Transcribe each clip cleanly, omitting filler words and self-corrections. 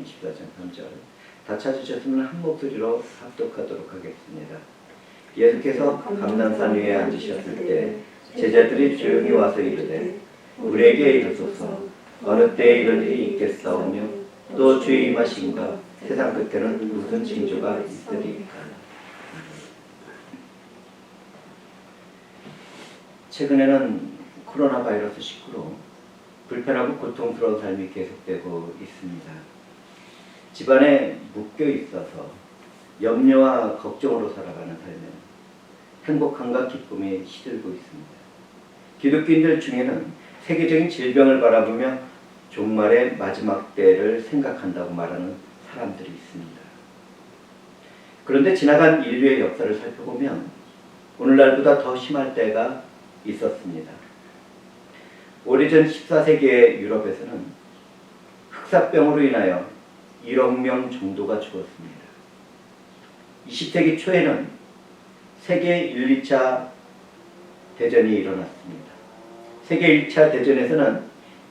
24장 3절 다 찾으셨으면 한 목소리로 합독하도록 하겠습니다. 예수께서 감난산 위에 앉으셨을 때 제자들이 조용히 와서 이르되 우리에게 이르소서 어느 때에 이런 일이 있겠사오며 또 주의 임하심과 세상 끝에는 무슨 징조가 있으리까. 최근에는 코로나 바이러스 19로 불편하고 고통스러운 삶이 계속되고 있습니다. 집안에 묶여 있어서 염려와 걱정으로 살아가는 삶에 행복함과 기쁨이 시들고 있습니다. 기독교인들 중에는 세계적인 질병을 바라보며 종말의 마지막 때를 생각한다고 말하는 사람들이 있습니다. 그런데 지나간 인류의 역사를 살펴보면 오늘날보다 더 심할 때가 있었습니다. 오래전 14세기의 유럽에서는 흑사병으로 인하여 1억 명 정도가 죽었습니다. 20세기 초에는 세계 1, 2차 대전이 일어났습니다. 세계 1차 대전에서는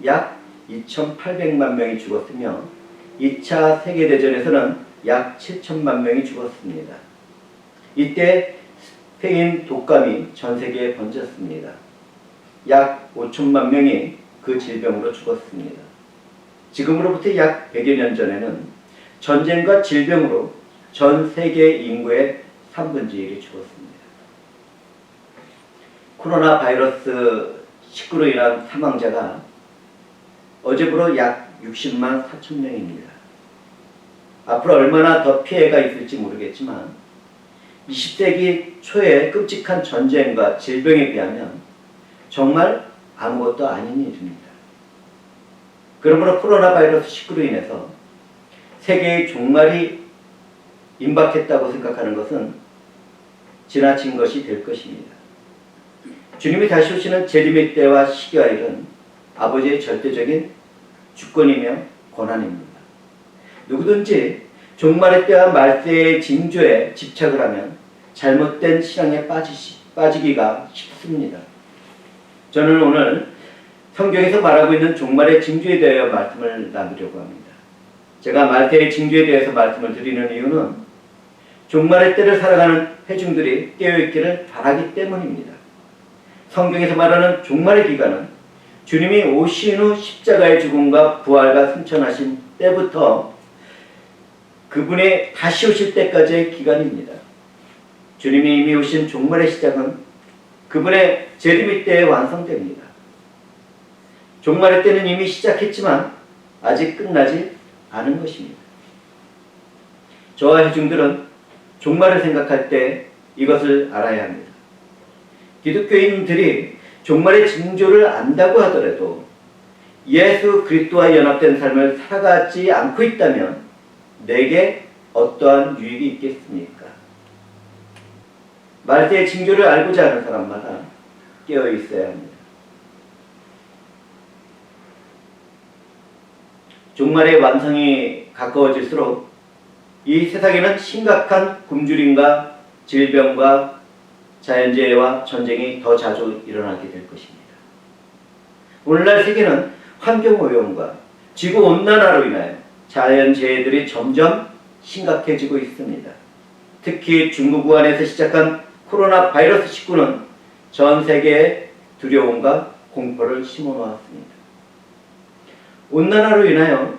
약 2,800만 명이 죽었으며 2차 세계대전에서는 약 7천만 명이 죽었습니다. 이때 스페인 독감이 전 세계에 번졌습니다. 약 5천만 명이 그 질병으로 죽었습니다. 지금으로부터 약 100여 년 전에는 전쟁과 질병으로 전 세계 인구의 3분의 1이 죽었습니다. 코로나 바이러스 19로 인한 사망자가 어제부로 약 60만 4천 명입니다. 앞으로 얼마나 더 피해가 있을지 모르겠지만 20세기 초의 끔찍한 전쟁과 질병에 비하면 정말 아무것도 아닌 일입니다. 그러므로 코로나 바이러스 19로 인해서 세계의 종말이 임박했다고 생각하는 것은 지나친 것이 될 것입니다. 주님이 다시 오시는 재림의 때와 시기와 일은 아버지의 절대적인 주권이며 권한입니다. 누구든지 종말의 때와 말세의 징조에 집착을 하면 잘못된 신앙에 빠지기가 쉽습니다. 저는 오늘 성경에서 말하고 있는 종말의 징조에 대하여 말씀을 나누려고 합니다. 제가 말세의 징조에 대해서 말씀을 드리는 이유는 종말의 때를 살아가는 회중들이 깨어있기를 바라기 때문입니다. 성경에서 말하는 종말의 기간은 주님이 오신 후 십자가의 죽음과 부활과 승천하신 때부터 그분의 다시 오실 때까지의 기간입니다. 주님이 이미 오신 종말의 시작은 그분의 재림의 때에 완성됩니다. 종말의 때는 이미 시작했지만 아직 끝나지 않은 것입니다. 저와 회중들은 종말을 생각할 때 이것을 알아야 합니다. 기독교인들이 종말의 징조를 안다고 하더라도 예수 그리스도와 연합된 삶을 살아가지 않고 있다면 내게 어떠한 유익이 있겠습니까? 말세의 징조를 알고자 하는 사람마다 깨어 있어야 합니다. 종말의 완성이 가까워질수록 이 세상에는 심각한 굶주림과 질병과 자연재해와 전쟁이 더 자주 일어나게 될 것입니다. 오늘날 세계는 환경오염과 지구온난화로 인하여 자연재해들이 점점 심각해지고 있습니다. 특히 중국 우한에서 시작한 코로나 바이러스 19는 전 세계에 두려움과 공포를 심어놓았습니다. 온난화로 인하여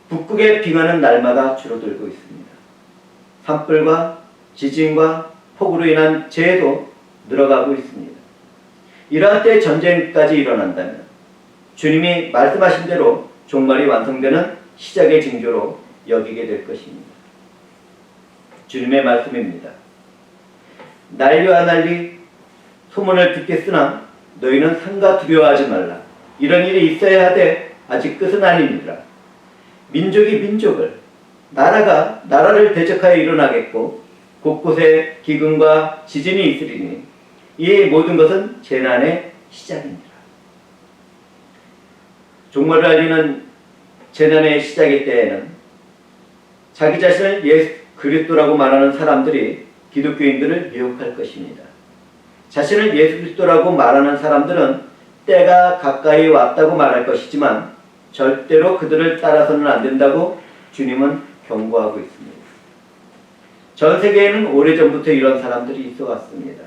북극의 빙하는 날마다 줄어들고 있습니다. 산불과 지진과 폭우로 인한 재해도 늘어가고 있습니다. 이러한 때 전쟁까지 일어난다면 주님이 말씀하신 대로 종말이 완성되는 시작의 징조로 여기게 될 것입니다. 주님의 말씀입니다. 난리와 난리 소문을 듣겠으나 너희는 삼가 두려워하지 말라. 이런 일이 있어야 하되 아직 끝은 아니니라. 민족이 민족을, 나라가 나라를 대적하여 일어나겠고 곳곳에 기근과 지진이 있으리니 이 모든 것은 재난의 시작입니다. 종말을 알리는 재난의 시작일 때에는 자기 자신을 예수 그리스도라고 말하는 사람들이 기독교인들을 미혹할 것입니다. 자신을 예수 그리스도라고 말하는 사람들은 때가 가까이 왔다고 말할 것이지만 절대로 그들을 따라서는 안 된다고 주님은 경고하고 있습니다. 전 세계에는 오래전부터 이런 사람들이 있어 왔습니다.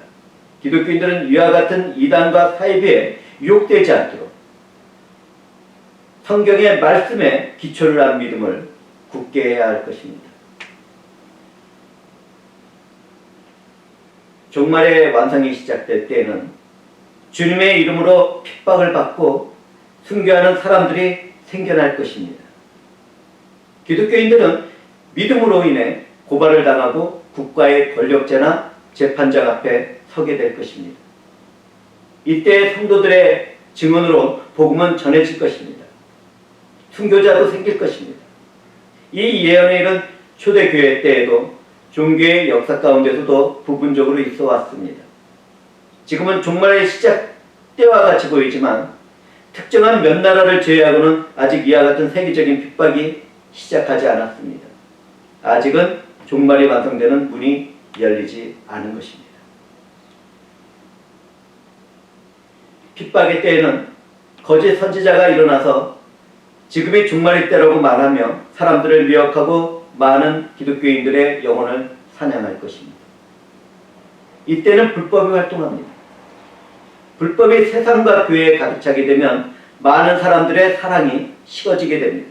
기독교인들은 이와 같은 이단과 사이비에 유혹되지 않도록 성경의 말씀에 기초를 한 믿음을 굳게 해야 할 것입니다. 종말의 완성이 시작될 때에는 주님의 이름으로 핍박을 받고 순교하는 사람들이 생겨날 것입니다. 기독교인들은 믿음으로 인해 고발을 당하고 국가의 권력자나 재판장 앞에 서게 될 것입니다. 이때 성도들의 증언으로 복음은 전해질 것입니다. 순교자도 생길 것입니다. 이 예언의 일은 초대교회 때에도 종교의 역사 가운데서도 부분적으로 있어 왔습니다. 지금은 종말의 시작 때와 같이 보이지만 특정한 몇 나라를 제외하고는 아직 이와 같은 세계적인 핍박이 시작하지 않았습니다. 아직은 종말이 완성되는 문이 열리지 않은 것입니다. 핍박의 때에는 거짓 선지자가 일어나서 지금이 종말의 때라고 말하며 사람들을 미혹하고 많은 기독교인들의 영혼을 사냥할 것입니다. 이때는 불법이 활동합니다. 불법이 세상과 교회에 가득 차게 되면 많은 사람들의 사랑이 식어지게 됩니다.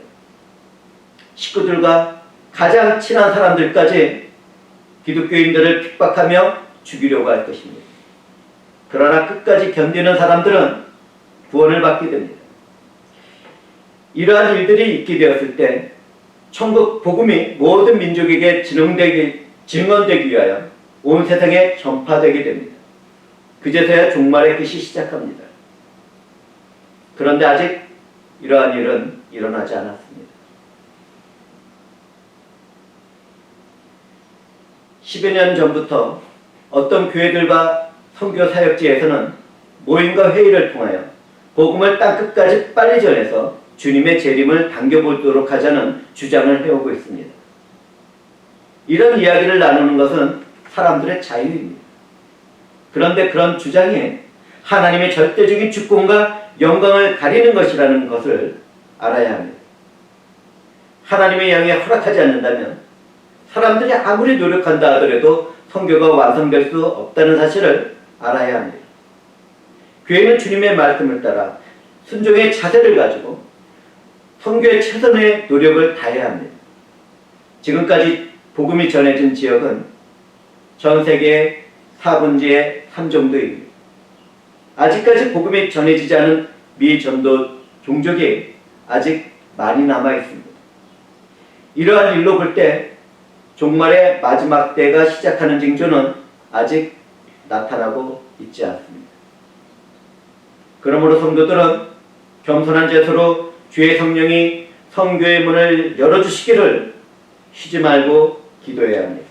식구들과 가장 친한 사람들까지 기독교인들을 핍박하며 죽이려고 할 것입니다. 그러나 끝까지 견디는 사람들은 구원을 받게 됩니다. 이러한 일들이 있게 되었을 때 천국 복음이 모든 민족에게 증언되기 위하여 온 세상에 전파되게 됩니다. 그제서야 종말의 끝이 시작합니다. 그런데 아직 이러한 일은 일어나지 않았습니다. 10여 년 전부터 어떤 교회들과 선교 사역지에서는 모임과 회의를 통하여 복음을 땅끝까지 빨리 전해서 주님의 재림을 당겨보도록 하자는 주장을 해오고 있습니다. 이런 이야기를 나누는 것은 사람들의 자유입니다. 그런데 그런 주장이 하나님의 절대적인 주권과 영광을 가리는 것이라는 것을 알아야 합니다. 하나님의 영이 허락하지 않는다면 사람들이 아무리 노력한다 하더라도 선교가 완성될 수 없다는 사실을 알아야 합니다. 교회는 주님의 말씀을 따라 순종의 자세를 가지고 선교의 최선의 노력을 다해야 합니다. 지금까지 복음이 전해진 지역은 전 세계의 4분지의 3 정도입니다. 아직까지 복음이 전해지지 않은 미전도 종족이 아직 많이 남아 있습니다. 이러한 일로 볼 때 종말의 마지막 때가 시작하는 징조는 아직 나타나고 있지 않습니다. 그러므로 성도들은 겸손한 자세로 주의 성령이 선교의 문을 열어주시기를 쉬지 말고 기도해야 합니다.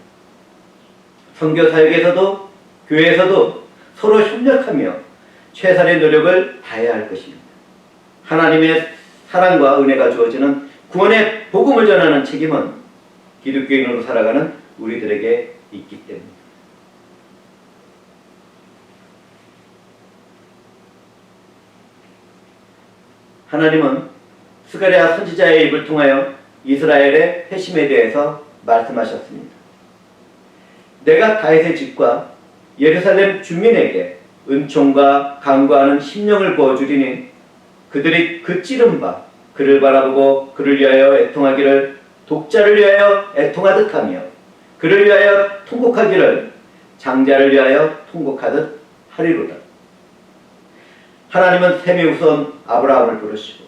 선교 사역에서도 교회에서도 서로 협력하며 최선의 노력을 다해야 할 것입니다. 하나님의 사랑과 은혜가 주어지는 구원의 복음을 전하는 책임은 기독교인으로 살아가는 우리들에게 있기 때문입니다. 하나님은 스가랴 선지자의 입을 통하여 이스라엘의 회심에 대해서 말씀하셨습니다. 내가 다윗의 집과 예루살렘 주민에게 은총과 강구하는 심령을 부어주리니 그들이 그 찌른 바 그를 바라보고 그를 위하여 애통하기를 독자를 위하여 애통하듯 하며 그를 위하여 통곡하기를 장자를 위하여 통곡하듯 하리로다. 하나님은 셈이 우선 아브라함을 부르시고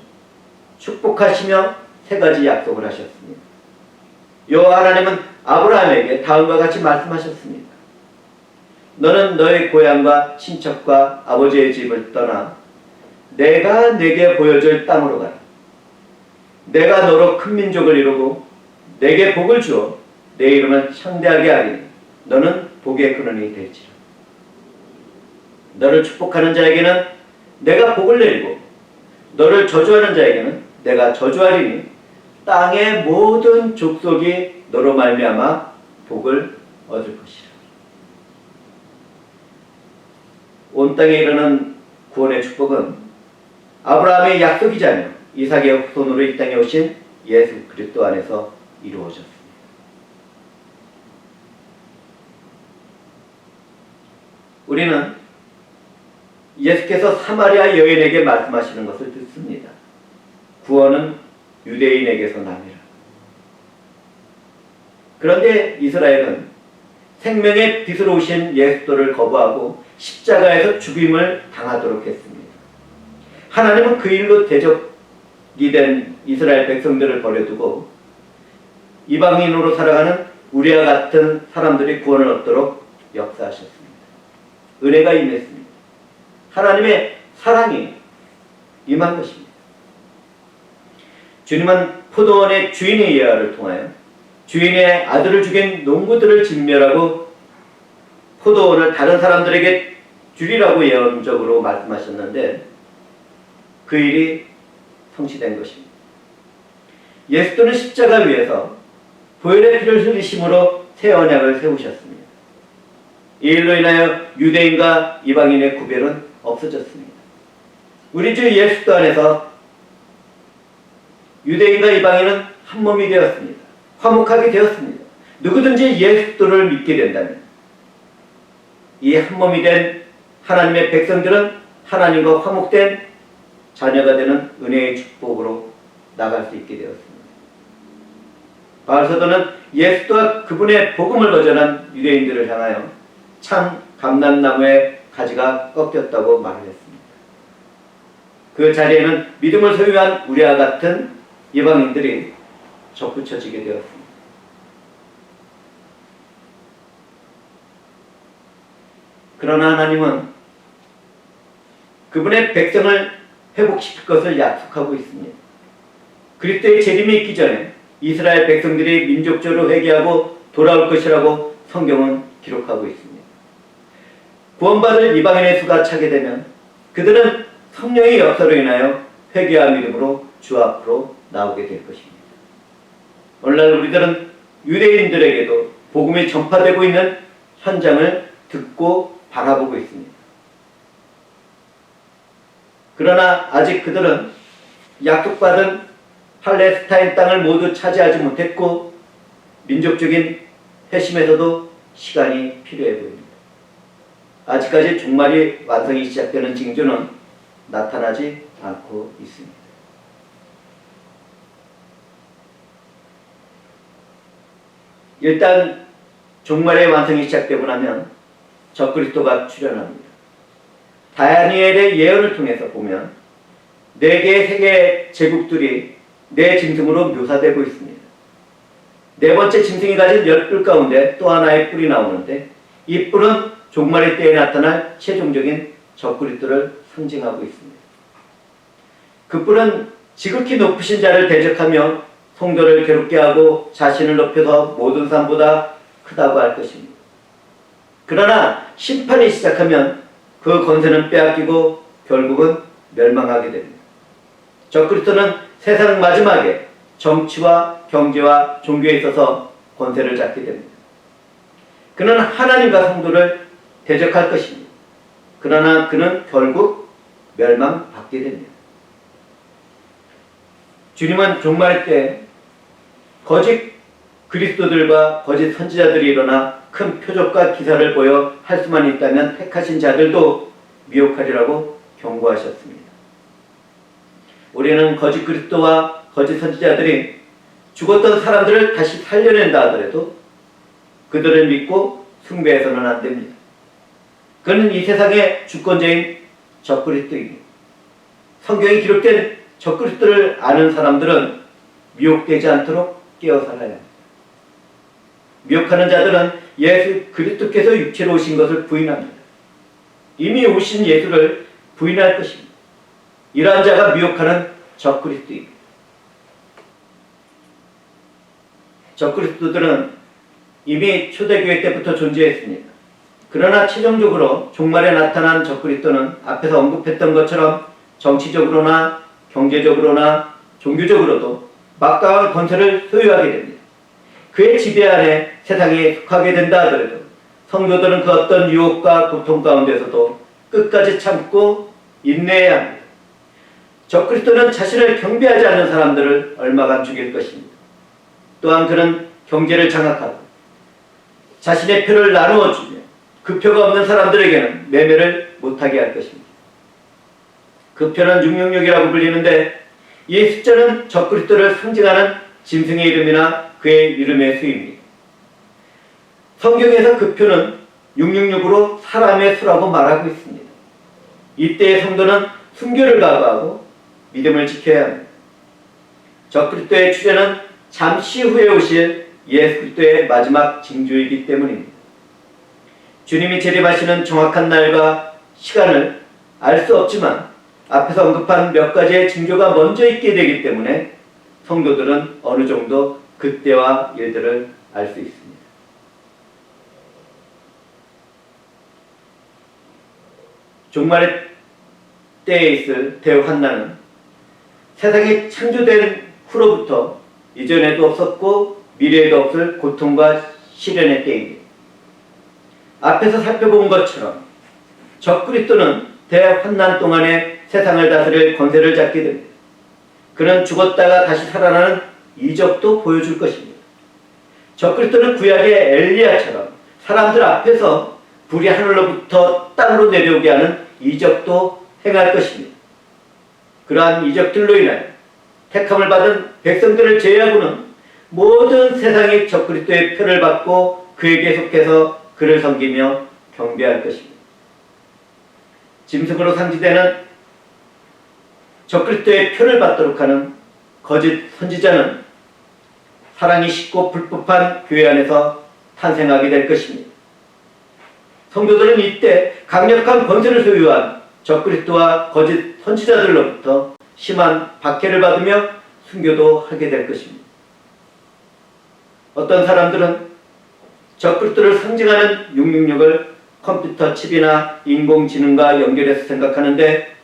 축복하시며 3가지 약속을 하셨습니다. 여호와 하나님은 아브라함에게 다음과 같이 말씀하셨습니다. 너는 너의 고향과 친척과 아버지의 집을 떠나 내가 내게 보여줄 땅으로 가라. 내가 너로 큰 민족을 이루고 내게 복을 주어 내 이름을 창대하게 하리니 너는 복의 근원이 될지라. 너를 축복하는 자에게는 내가 복을 내리고 너를 저주하는 자에게는 내가 저주하리니 땅의 모든 족속이 너로 말미암아 복을 얻을 것이라. 온 땅에 이르는 구원의 축복은 아브라함의 약속이자며 이삭의 후손으로 이 땅에 오신 예수 그리스도 안에서 이루어졌습니다. 우리는 예수께서 사마리아 여인에게 말씀하시는 것을 듣습니다. 구원은 유대인에게서 남이라. 그런데 이스라엘은 생명의 빛으로 오신 예수도를 거부하고 십자가에서 죽임을 당하도록 했습니다. 하나님은 그 일로 대적이 된 이스라엘 백성들을 버려두고 이방인으로 살아가는 우리와 같은 사람들이 구원을 얻도록 역사하셨습니다. 은혜가 임했습니다. 하나님의 사랑이 임한 것입니다. 주님은 포도원의 주인의 예화를 통하여 주인의 아들을 죽인 농부들을 진멸하고 포도원을 다른 사람들에게 주리라고 예언적으로 말씀하셨는데 그 일이 성취된 것입니다. 예수님은 십자가 위에서 보혈의 피를 흘리심으로 새 언약을 세우셨습니다. 이 일로 인하여 유대인과 이방인의 구별은 없어졌습니다. 우리 주 예수 안에서 유대인과 이방인은 한 몸이 되었습니다. 화목하게 되었습니다. 누구든지 예수를 믿게 된다면 이 한 몸이 된 하나님의 백성들은 하나님과 화목된 자녀가 되는 은혜의 축복으로 나갈 수 있게 되었습니다. 바울 사도는 예수와 그분의 복음을 거절한 유대인들을 향하여 참 감람나무의 가지가 꺾였다고 말을 했습니다. 그 자리에는 믿음을 소유한 우리와 같은 이방인들이 접붙여지게 되었습니다. 그러나 하나님은 그분의 백성을 회복시킬 것을 약속하고 있습니다. 그리스도의 재림이 있기 전에 이스라엘 백성들이 민족적으로 회개하고 돌아올 것이라고 성경은 기록하고 있습니다. 구원받을 이방인의 수가 차게 되면 그들은 성령의 역사로 인하여 회개와 믿음으로 주 앞으로 나오게 될 것입니다. 오늘날 우리들은 유대인들에게도 복음이 전파되고 있는 현장을 듣고 바라보고 있습니다. 그러나 아직 그들은 약속받은 팔레스타인 땅을 모두 차지하지 못했고 민족적인 회심에서도 시간이 필요해 보입니다. 아직까지 종말이 완성이 시작되는 징조는 나타나지 않고 있습니다. 일단 종말의 완성이 시작되고 나면 적그리스도가 출현합니다. 다니엘의 예언을 통해서 보면 4개의 세계 제국들이 네 짐승으로 묘사되고 있습니다. 네 번째 짐승이 가진 10뿔 가운데 또 하나의 뿔이 나오는데 이 뿔은 종말의 때에 나타날 최종적인 적그리스도를 상징하고 있습니다. 그 뿔은 지극히 높으신 자를 대적하며 성도를 괴롭게 하고 자신을 높여서 모든 사람보다 크다고 할 것입니다. 그러나 심판이 시작하면 그 권세는 빼앗기고 결국은 멸망하게 됩니다. 적그리스도는 세상 마지막에 정치와 경제와 종교에 있어서 권세를 잡게 됩니다. 그는 하나님과 성도를 대적할 것입니다. 그러나 그는 결국 멸망받게 됩니다. 주님은 종말의 때 거짓 그리스도들과 거짓 선지자들이 일어나 큰 표적과 기사를 보여 할 수만 있다면 택하신 자들도 미혹하리라고 경고하셨습니다. 우리는 거짓 그리스도와 거짓 선지자들이 죽었던 사람들을 다시 살려낸다 하더라도 그들을 믿고 숭배해서는 안 됩니다. 그는 이 세상의 주권자인 적그리스도입니다. 성경에 기록된 적그리스도를 아는 사람들은 미혹되지 않도록 깨어 살아야 합니다. 미혹하는 자들은 예수 그리스도께서 육체로 오신 것을 부인합니다. 이미 오신 예수를 부인할 것입니다. 이러한 자가 미혹하는 적그리스도입니다. 적그리스도들은 이미 초대교회 때부터 존재했습니다. 그러나 최종적으로 종말에 나타난 적그리스도는 앞에서 언급했던 것처럼 정치적으로나 경제적으로나 종교적으로도 막강한 권세를 소유하게 됩니다. 그의 지배 아래 세상에 속하게 된다 하더라도 성도들은 그 어떤 유혹과 고통 가운데서도 끝까지 참고 인내해야 합니다. 적그리스도는 자신을 경배하지 않는 사람들을 얼마간 죽일 것입니다. 또한 그는 경제를 장악하고 자신의 표를 나누어 주며 그 표가 없는 사람들에게는 매매를 못하게 할 것입니다. 그 표는 666이라고 불리는데 이 숫자는 적그리스도를 상징하는 짐승의 이름이나 그의 이름의 수입니다. 성경에서 그 표는 666으로 사람의 수라고 말하고 있습니다. 이때의 성도는 순교를 각오하고 믿음을 지켜야 합니다. 적그리스도의 출현은 잠시 후에 오실 예수 그리스도의 마지막 징조이기 때문입니다. 주님이 재림하시는 정확한 날과 시간을 알 수 없지만 앞에서 언급한 몇 가지의 징조가 먼저 있게 되기 때문에 성도들은 어느 정도 그때와 일들을 알 수 있습니다. 종말의 때에 있을 대환난은 세상이 창조된 후로부터 이전에도 없었고 미래에도 없을 고통과 시련의 때입니다. 앞에서 살펴본 것처럼 적그리스도는 대환난 동안에 세상을 다스릴 권세를 잡게 됩니다. 그는 죽었다가 다시 살아나는 이적도 보여줄 것입니다. 적그리스도는 구약의 엘리야처럼 사람들 앞에서 불이 하늘로부터 땅으로 내려오게 하는 이적도 행할 것입니다. 그러한 이적들로 인하여 택함을 받은 백성들을 제외하고는 모든 세상이 적그리스도의 표를 받고 그에게 속해서 그를 섬기며 경배할 것입니다. 짐승으로 상징되는 적그리스도의 표를 받도록 하는 거짓 선지자는 사랑이 쉽고 불법한 교회 안에서 탄생하게 될 것입니다. 성도들은 이때 강력한 권세를 소유한 적그리스도와 거짓 선지자들로부터 심한 박해를 받으며 순교도 하게 될 것입니다. 어떤 사람들은 적그리스도를 상징하는 666을 컴퓨터 칩이나 인공지능과 연결해서 생각하는데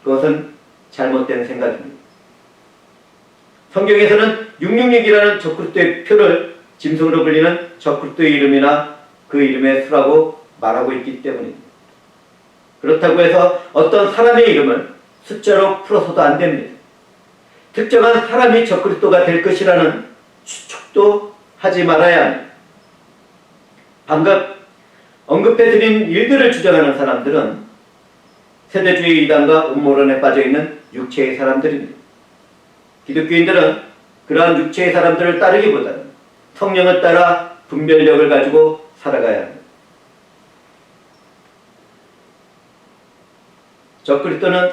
그것은 잘못된 생각입니다. 성경에서는 666이라는 적그리스도의 표를 짐승으로 불리는 적그리스도의 이름이나 그 이름의 수라고 말하고 있기 때문입니다. 그렇다고 해서 어떤 사람의 이름을 숫자로 풀어서도 안 됩니다. 특정한 사람이 적그리스도가 될 것이라는 추측도 하지 말아야 합니다. 방금 언급해드린 일들을 주장하는 사람들은 세대주의 이단과 음모론에 빠져있는 육체의 사람들입니다. 기독교인들은 그러한 육체의 사람들을 따르기보다는 성령을 따라 분별력을 가지고 살아가야 합니다. 적그리스도는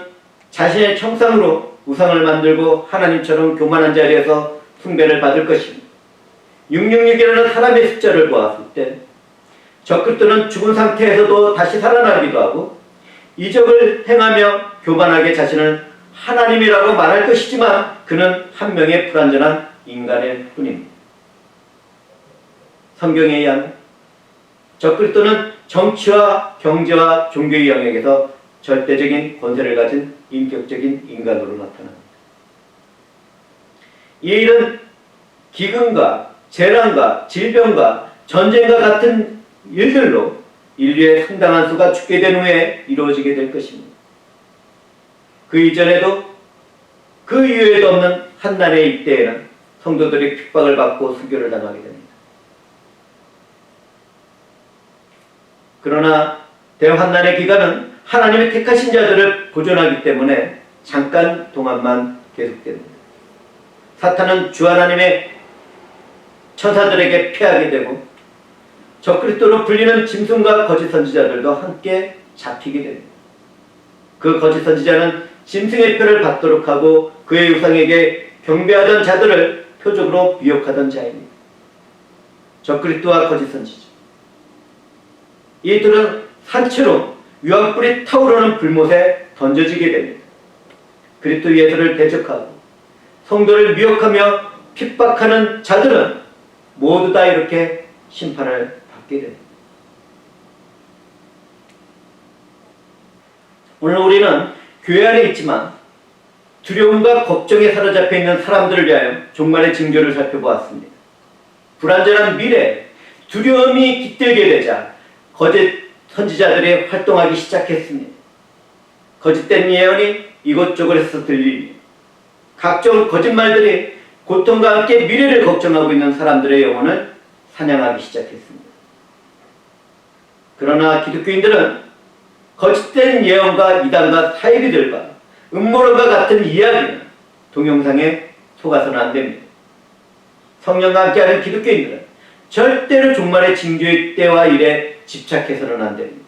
자신의 형상으로 우상을 만들고 하나님처럼 교만한 자리에서 숭배를 받을 것입니다. 666이라는 사람의 숫자를 보았을 때 적그리스도는 죽은 상태에서도 다시 살아나기도 하고 이적을 행하며 교만하게 자신을 하나님이라고 말할 것이지만 그는 한 명의 불완전한 인간일 뿐입니다. 성경에 의하면 적그리스도는 정치와 경제와 종교의 영역에서 절대적인 권세를 가진 인격적인 인간으로 나타납니다. 이 일은 기근과 재난과 질병과 전쟁과 같은 일들로 인류의 상당한 수가 죽게 된 후에 이루어지게 될 것입니다. 그 이전에도 그 이후에도 없는 한난의 이때에는 성도들이 핍박을 받고 순교를 당하게 됩니다. 그러나 대환난의 기간은 하나님의 택하신 자들을 보존하기 때문에 잠깐 동안만 계속됩니다. 사탄은 주 하나님의 천사들에게 패하게 되고 적그리스도로 불리는 짐승과 거짓 선지자들도 함께 잡히게 됩니다. 그 거짓 선지자는 짐승의 표를 받도록 하고 그의 우상에게 경배하던 자들을 표적으로 미혹하던 자입니다. 적그리스도와 거짓 선지자, 이 둘은 산채로 유황불이 타오르는 불못에 던져지게 됩니다. 그리스도 예수를 대적하고 성도를 미혹하며 핍박하는 자들은 모두 다 이렇게 심판을 받게 됩니다. 오늘 우리는 교회 안에 있지만 두려움과 걱정에 사로잡혀 있는 사람들을 위하여 종말의 징조를 살펴보았습니다. 불안전한 미래, 두려움이 깃들게 되자 거짓 선지자들이 활동하기 시작했습니다. 거짓된 예언이 이곳저곳에서 들리니 각종 거짓말들이 고통과 함께 미래를 걱정하고 있는 사람들의 영혼을 사냥하기 시작했습니다. 그러나 기독교인들은 거짓된 예언과 이단과 사이비들과 음모론과 같은 이야기는 동영상에 속아서는 안 됩니다. 성령과 함께하는 기독교인들은 절대로 종말의 징조의 때와 일에 집착해서는 안 됩니다.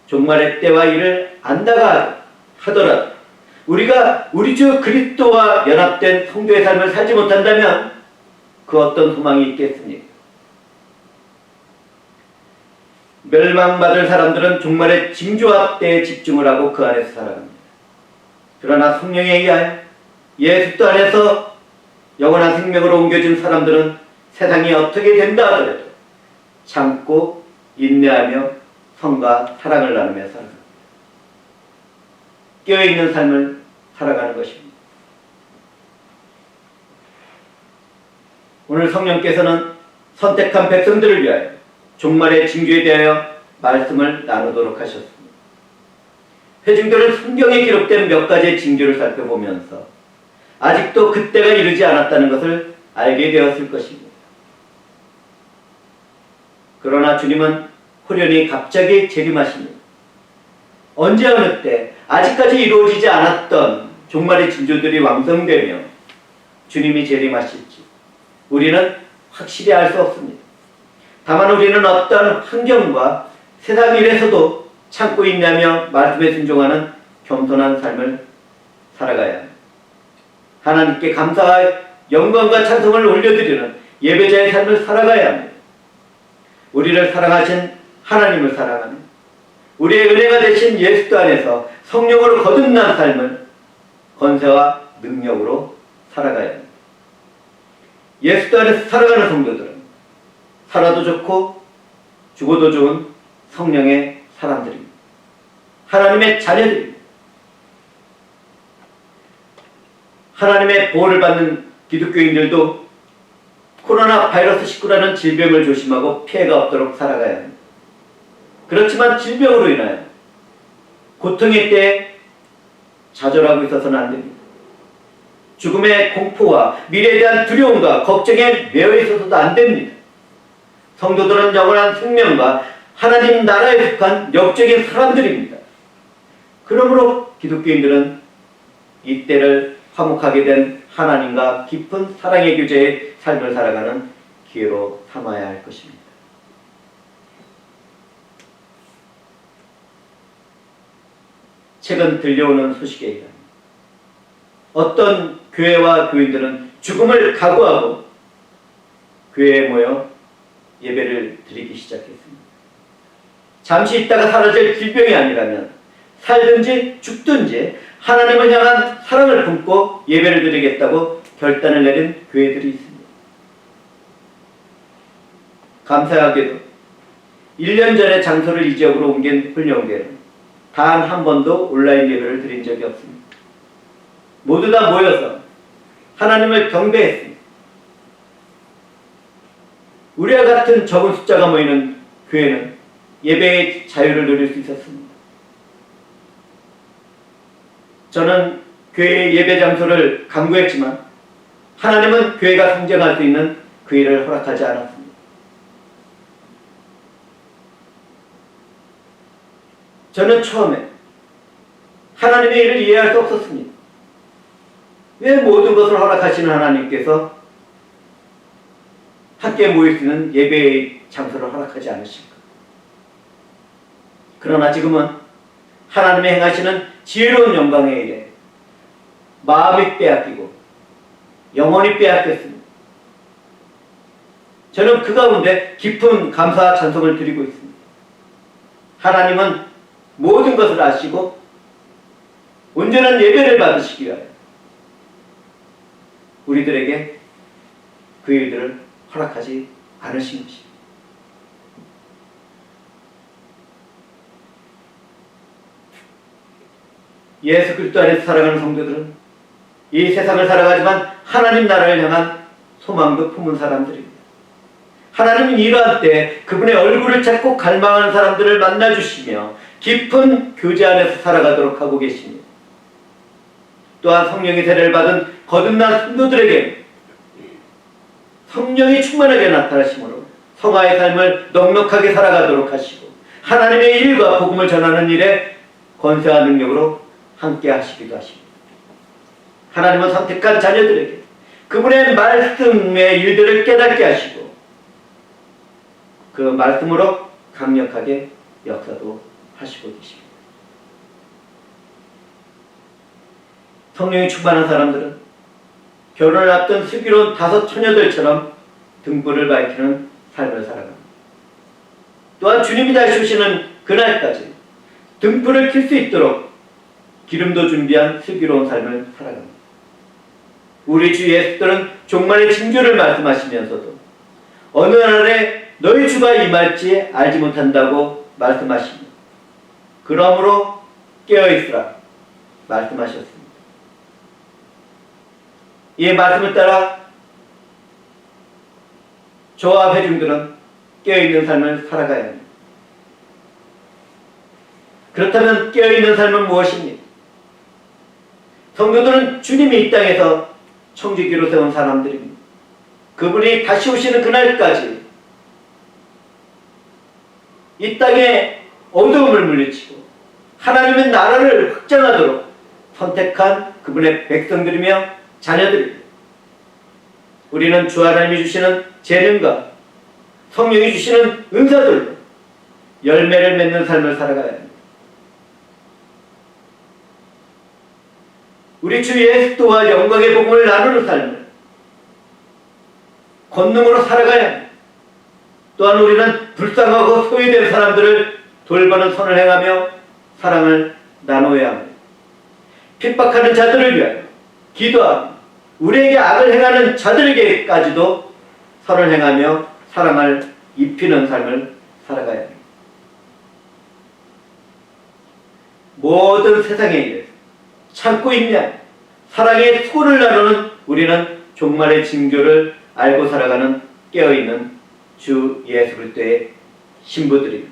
종말의 때와 일을 안다가 하더라도 우리가 우리 주 그리스도와 연합된 성도의 삶을 살지 못한다면 그 어떤 소망이 있겠습니까? 멸망받을 사람들은 종말의 징조와 때에 집중을 하고 그 안에서 살아갑니다. 그러나 성령에 의하여 예수 안에서 영원한 생명으로 옮겨진 사람들은 세상이 어떻게 된다 하더라도 참고 인내하며 성과 사랑을 나누며 살아갑니다. 깨어있는 삶을 살아가는 것입니다. 오늘 성령께서는 선택한 백성들을 위하여 종말의 징조에 대하여 말씀을 나누도록 하셨습니다. 회중들은 성경에 기록된 몇 가지의 징조를 살펴보면서 아직도 그때가 이르지 않았다는 것을 알게 되었을 것입니다. 그러나 주님은 호련히 갑자기 재림하십니다. 언제 어느 때 아직까지 이루어지지 않았던 종말의 징조들이 왕성되며 주님이 재림하실지 우리는 확실히 알 수 없습니다. 다만 우리는 어떤 환경과 세상 일에서도 참고 있냐며 말씀에 순종하는 겸손한 삶을 살아가야 합니다. 하나님께 감사와 영광과 찬송을 올려드리는 예배자의 삶을 살아가야 합니다. 우리를 사랑하신 하나님을 사랑하며 우리의 은혜가 되신 예수 안에서 성령으로 거듭난 삶을 권세와 능력으로 살아가야 합니다. 예수 안에서 살아가는 성도들은 살아도 좋고 죽어도 좋은 성령의 사람들입니다. 하나님의 자녀들입니다. 하나님의 보호를 받는 기독교인들도 코로나 바이러스 19라는 질병을 조심하고 피해가 없도록 살아가야 합니다. 그렇지만 질병으로 인하여 고통의 때에 좌절하고 있어서는 안 됩니다. 죽음의 공포와 미래에 대한 두려움과 걱정에 매여 있어서도 안 됩니다. 성도들은 영원한 생명과 하나님 나라에 속한 영적인 사람들입니다. 그러므로 기독교인들은 이 때를 화목하게 된 하나님과 깊은 사랑의 교제의 삶을 살아가는 기회로 삼아야 할 것입니다. 최근 들려오는 소식에 의하면 어떤 교회와 교인들은 죽음을 각오하고 교회에 모여 예배를 드리기 시작했습니다. 잠시 있다가 사라질 질병이 아니라면 살든지 죽든지 하나님을 향한 사랑을 품고 예배를 드리겠다고 결단을 내린 교회들이 있습니다. 감사하게도 1년 전에 장소를 이 지역으로 옮긴 훈련교회는 단 한 번도 온라인 예배를 드린 적이 없습니다. 모두 다 모여서 하나님을 경배했습니다. 우리와 같은 적은 숫자가 모이는 교회는 예배의 자유를 누릴 수 있었습니다. 저는 교회의 예배 장소를 강구했지만 하나님은 교회가 성장할 수 있는 그 일을 허락하지 않았습니다. 저는 처음에 하나님의 일을 이해할 수 없었습니다. 왜 모든 것을 허락하시는 하나님께서 함께 모일 수 있는 예배의 장소를 허락하지 않으실까? 그러나 지금은 하나님의 행하시는 지혜로운 영광의 일에 마음이 빼앗기고 영혼이 빼앗겼습니다. 저는 그 가운데 깊은 감사와 찬송을 드리고 있습니다. 하나님은 모든 것을 아시고 온전한 예배를 받으시기 위하여 우리들에게 그 일들을 허락하지 않으신 것입니다. 예수 그리스도 안에서 살아가는 성도들은 이 세상을 살아가지만 하나님 나라를 향한 소망도 품은 사람들입니다. 하나님은 이러한 때 그분의 얼굴을 찾고 갈망하는 사람들을 만나주시며 깊은 교제 안에서 살아가도록 하고 계십니다. 또한 성령의 세례를 받은 거듭난 성도들에게 성령이 충만하게 나타나심으로 성화의 삶을 넉넉하게 살아가도록 하시고 하나님의 일과 복음을 전하는 일에 권세와 능력으로 함께 하시기도 하십니다. 하나님은 선택한 자녀들에게 그분의 말씀의 일들을 깨닫게 하시고 그 말씀으로 강력하게 역사도 하시고 계십니다. 성령이 충만한 사람들은 결혼을 앞둔 슬기로운 5 처녀들처럼 등불을 밝히는 삶을 살아갑니다. 또한 주님이 다시 오시는 그날까지 등불을 켤 수 있도록 기름도 준비한 슬기로운 삶을 살아갑니다. 우리 주 예수들은 종말의 징조를 말씀하시면서도 어느 날에 너희 주가 임할지 알지 못한다고 말씀하십니다. 그러므로 깨어있으라 말씀하셨습니다. 이 말씀을 따라 저와 회중들은 깨어있는 삶을 살아가야 합니다. 그렇다면 깨어있는 삶은 무엇입니까? 성도들은 주님이 이 땅에서 청지기로 세운 사람들입니다. 그분이 다시 오시는 그날까지 이 땅에 어두움을 물리치고 하나님의 나라를 확장하도록 선택한 그분의 백성들이며 자녀들입니다. 우리는 주 하나님이 주시는 재능과 성령이 주시는 은사들로 열매를 맺는 삶을 살아가야 합니다. 우리 주 예수와 영광의 복음을 나누는 삶을 권능으로 살아가야 합니다. 또한 우리는 불쌍하고 소외된 사람들을 돌보는 선을 행하며 사랑을 나누어야 합니다. 핍박하는 자들을 위하여 기도하며 우리에게 악을 행하는 자들에게까지도 선을 행하며 사랑을 입히는 삶을 살아가야 합니다. 모든 세상에 의해서 참고 있냐 사랑의 소를 나누는 우리는 종말의 징조를 알고 살아가는 깨어있는 주 예수 그리스도의 신부들입니다.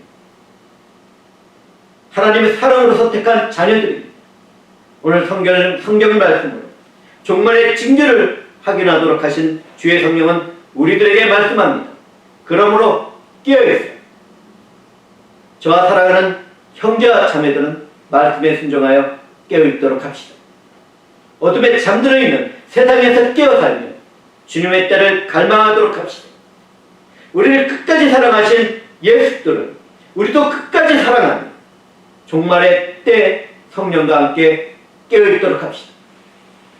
하나님의 사랑으로 선택한 자녀들입니다. 오늘 성경 말씀으로 종말의 징조를 확인하도록 하신 주의 성령은 우리들에게 말씀합니다. 그러므로 깨어있어요. 저와 사랑하는 형제와 자매들은 말씀에 순종하여 깨어있도록 합시다. 어둠에 잠들어 있는 세상에서 깨어 살며 주님의 때를 갈망하도록 합시다. 우리를 끝까지 사랑하신 예수들은 우리도 끝까지 사랑하는 종말의 때 성령과 함께 깨어있도록 합시다.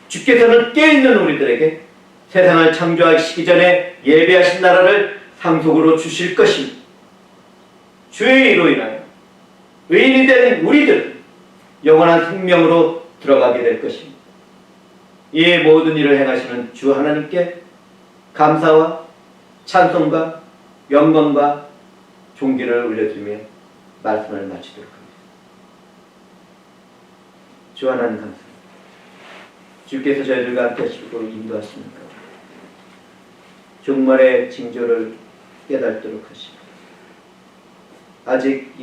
주께서는 깨어있는 우리들에게 세상을 창조하시기 전에 예비하신 나라를 상속으로 주실 것입니다. 주의 일로 인하여 의인이 된 우리들은 영원한 생명으로 들어가게 될 것입니다. 이 모든 일을 행하시는 주 하나님께 감사와 찬송과 영광과 존귀를 올려드리며 말씀을 마치도록 합니다. 주 하나님 감사합니다. 주께서 저희들과 함께 하시고 인도하십니까? 종말의 징조를 깨닫도록 하시고 아직